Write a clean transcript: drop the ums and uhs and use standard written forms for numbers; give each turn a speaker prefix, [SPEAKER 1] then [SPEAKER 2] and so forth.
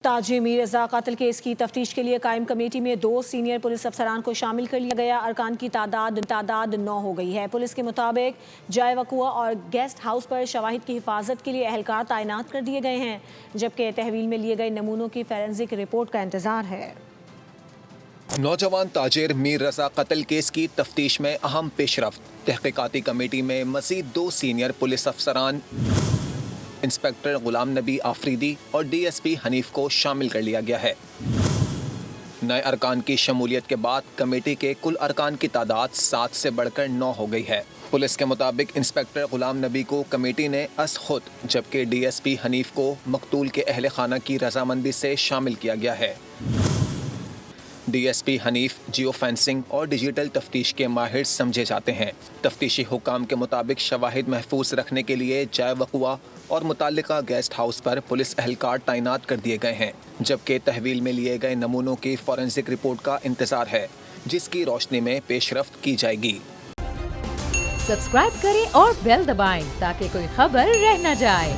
[SPEAKER 1] تاجر میر رضا قتل کیس کی تفتیش کے لیے قائم کمیٹی میں 2 سینئر پولیس افسران کو شامل کر لیا گیا۔ ارکان کی تعداد 9 ہو گئی ہے۔ پولیس کے مطابق جائے وقوع اور گیسٹ ہاؤس پر شواہد کی حفاظت کے لیے اہلکار تعینات کر دیے گئے ہیں، جبکہ تحویل میں لیے گئے نمونوں کی فورینسک رپورٹ کا انتظار ہے۔
[SPEAKER 2] نوجوان تاجر میر رضا قتل کیس کی تفتیش میں اہم پیش رفت۔ تحقیقاتی کمیٹی میں مزید 2 سینئر پولیس افسران انسپکٹر غلام نبی آفریدی اور ڈی ایس پی حنیف کو شامل کر لیا گیا ہے۔ نئے ارکان کی شمولیت کے بعد کمیٹی کے کل ارکان کی تعداد 7 سے بڑھ کر 9 ہو گئی ہے۔ پولیس کے مطابق انسپکٹر غلام نبی کو کمیٹی نے از خود، جبکہ ڈی ایس پی حنیف کو مقتول کے اہل خانہ کی رضامندی سے شامل کیا گیا ہے۔ D S P Hanif geo fencing اور ڈیجیٹل تفتیش کے ماہر سمجھے جاتے ہیں۔ تفتیشی حکام کے مطابق شواہد محفوظ رکھنے کے لیے جائے وقوع اور متعلقہ گیسٹ ہاؤس پر پولیس اہلکار تعینات کر دیے گئے ہیں، جبکہ تحویل میں لیے گئے نمونوں کی فورینسک رپورٹ کا انتظار ہے، جس کی روشنی میں پیش رفت کی جائے گی۔
[SPEAKER 3] سبسکرائب کریں اور بیل دبائیں تاکہ کوئی خبر رہ نہ جائے۔